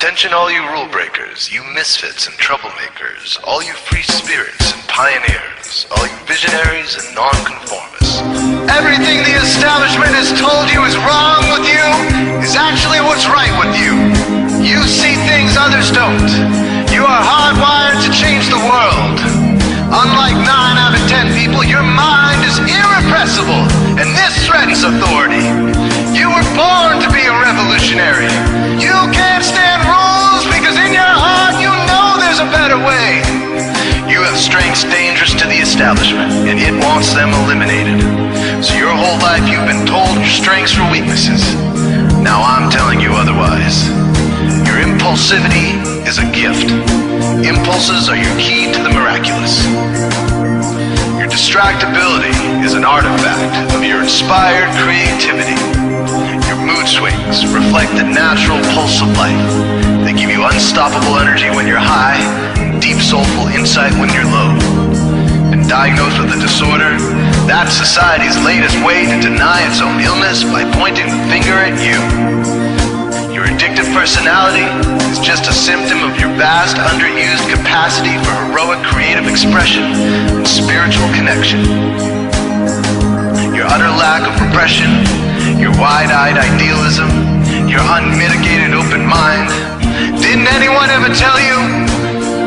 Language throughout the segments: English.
Attention all you rule breakers, you misfits and troublemakers, all you free spirits and pioneers, all you visionaries and nonconformists. Everything the establishment has told you is wrong with you is actually what's right with you. You see things others don't. You are hardwired to change the world. Unlike 9 out of 10 people, your mind is irrepressible, and this threatens authority. You were born to be a revolutionary. You can't stand rules because in your heart you know there's a better way. You have strengths dangerous to the establishment, and it wants them eliminated. So your whole life you've been told your strengths were weaknesses. Now I'm telling you otherwise. Your impulsivity is a gift. Impulses are your key to the miraculous. Your distractibility is an artifact of your inspired creativity. Your mood swings reflect the natural pulse of life. They give you unstoppable energy when you're high, deep soulful insight when you're low. And diagnosed with a disorder, that's society's latest way to deny its own illness by pointing the finger at you. Your addictive personality is just a symptom of your vast, underused capacity for heroic creative expression and spiritual connection. Your utter lack of repression, your wide-eyed idealism, your unmitigated open mind. Didn't anyone ever tell you?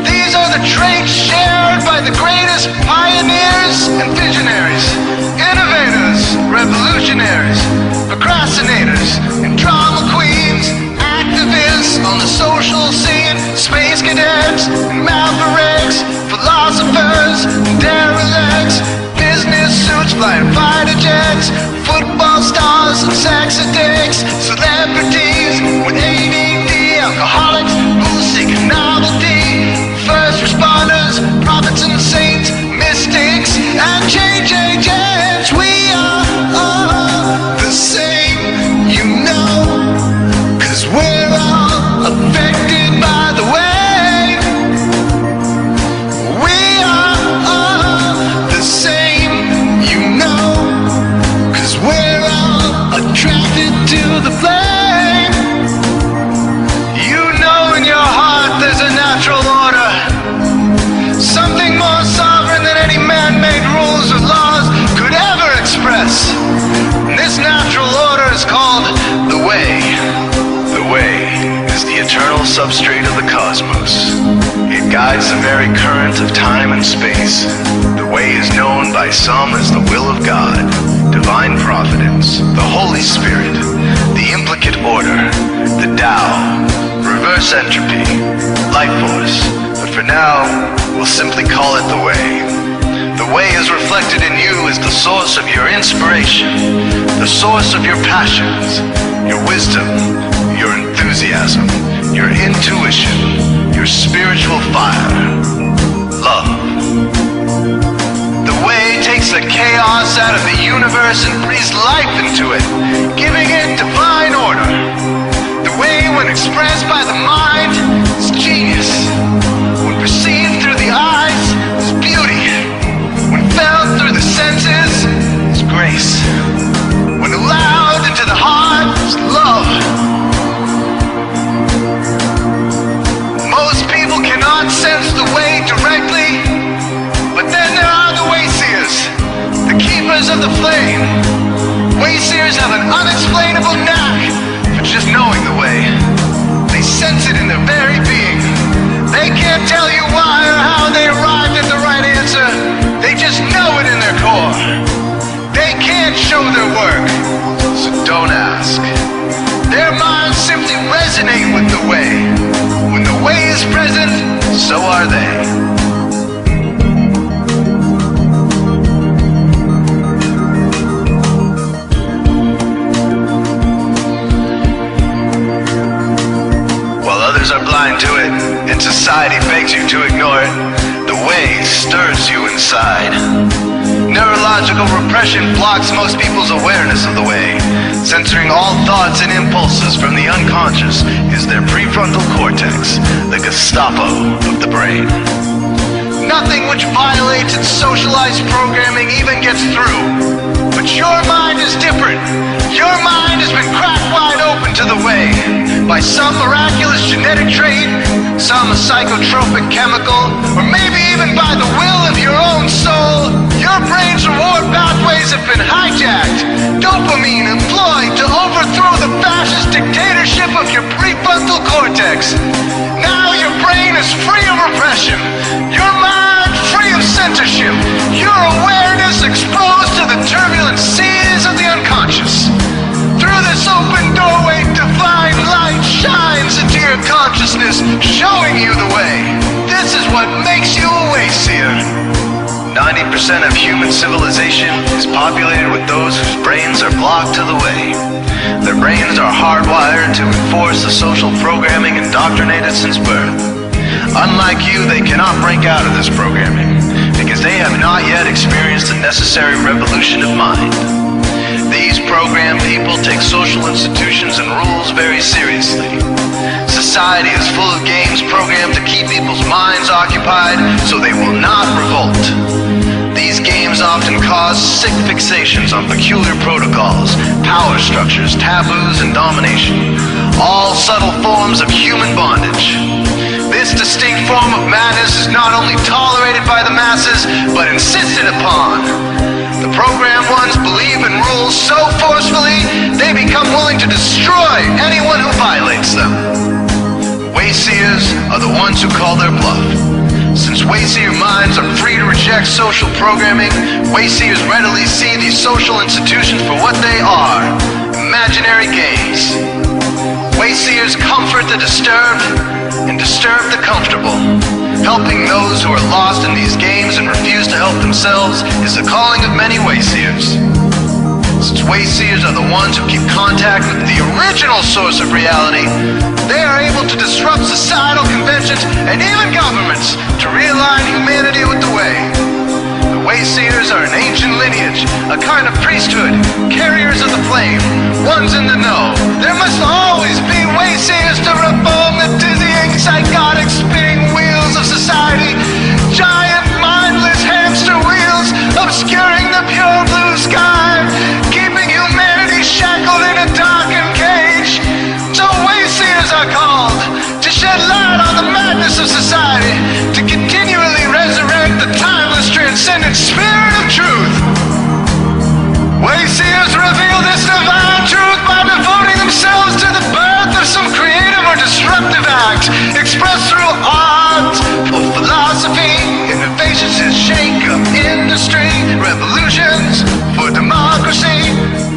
These are the traits shared by the greatest pioneers and visionaries, innovators, revolutionaries, procrastinators, and drama queens, activists on the social scene, space cadets, and mavericks, philosophers, and derelicts, business suits, flying fighter jets, football stars and sex addicts, celebrities with ADD, alcoholics, booze-seeking novelty, first responders, prophets and saints, mystics, and change agents. We are all the same, you know, 'cause we're all affected by the way. We are all the same, you know, 'cause we're all attracted to the flame. You know in your heart there's a natural order, something more sovereign than any man-made rules or laws could ever express. And this natural order is called the way. The way is the eternal substrate of the cosmos. It guides the very current of time and space. The way is known by some as the will of God, divine providence, the Holy Spirit, the implicate order, the Tao, reverse entropy, life force. But for now, we'll simply call it the way. The way is reflected in you as the source of your inspiration, the source of your passions, your wisdom, your enthusiasm, your intuition, your spiritual fire, love. The way takes the chaos out of the universe and breathes life into it, giving it divine order. The way, when expressed by the mind, is genius. When perceived through the eyes, is beauty. When felt through the senses, is grace. When allowed into the heart, is love. Most people cannot sense the way directly, but then there are the wayseers, the keepers of the flame. Wayseers have an unexplainable knack for just knowing the way. They sense it in their very being. They can't tell you why or how they arrived at the right answer. They just know it in their core. They can't show their work, so don't ask. Their minds simply resonate with the way. When the way is present, so are they. Are blind to it, and society begs you to ignore it. The way stirs you inside. Neurological repression blocks most people's awareness of the way. Censoring all thoughts and impulses from the unconscious is their prefrontal cortex, the Gestapo of the brain. Nothing which violates its socialized programming even gets through. But your mind is different. Your mind has been cracked wide open to the way. by some miraculous genetic trait, some psychotropic chemical, or maybe even by the will of your own soul, your brain's reward pathways have been hijacked. Dopamine employed to overthrow the fascist dictatorship of your prefrontal cortex. Now your brain is free of repression, your mind free of censorship, your awareness exposed to the turbulent seas of the unconscious. Through this open doorway, divine light shines into your consciousness, showing you the way. This is what makes you a wayseer. 90% of human civilization is populated with those whose brains are blocked to the way. Their brains are hardwired to enforce the social programming indoctrinated since birth. Unlike you, they cannot break out of this programming, because they have not yet experienced the necessary revolution of mind. These programmed people take social institutions and rules very seriously. Society is full of games programmed to keep people's minds occupied so they will not revolt. These games often cause sick fixations on peculiar protocols, power structures, taboos, and domination, all subtle forms of human bondage. This distinct form of madness is not only tolerated by the masses, but insisted upon. The programmed ones believe in rules so forcefully, they become willing to destroy anyone who violates them. Wayseers are the ones who call their bluff. Since wayseer minds are free to reject social programming, wayseers readily see these social institutions for what they are, imaginary games. Wayseers comfort the disturbed and disturb the comfortable. Helping those who are lost in these games and refuse to help themselves is the calling of many wayseers. Since wayseers are the ones who keep contact with the original source of reality, they are able to disrupt societal conventions and even governments to realign humanity with the way. The wayseers are an ancient lineage, a kind of priesthood, carriers of the flame, ones in the know. There must always be wayseers to reform the dizzying, psychotic, spinning wheels of society. Giant, mindless hamster wheels obscuring the pure blue sky, keeping humanity shackled in a darkened cage. So wayseers are called to shed light on the madness of society, to continually resurrect the timeless, transcendent spirit of truth. Wayseers reveal this divine truth by devoting themselves to the birth of some creative or disruptive act, expressed through art or philosophy, innovations that shake up industry, revolutions for democracy,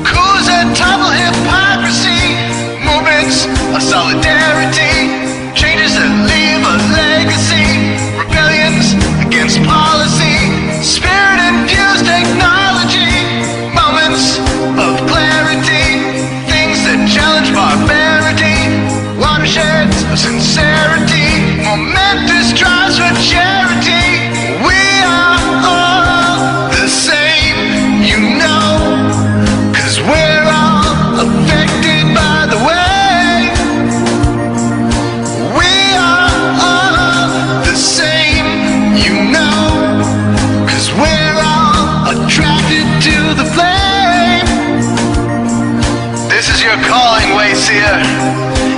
coups that topple hypocrisy, movements of solidarity, changes that leave a legacy, rebellions against policy, spirit-infused technology, moments of clarity, things that challenge barbarity, watersheds of sincerity, momentous drives for charity. We are all the same, you know, 'cause we're all affected by the way. We are all the same, you know, 'cause we're all attracted to the flame. This is your calling, wayseer.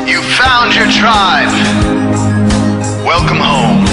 You found your tribe. Welcome home.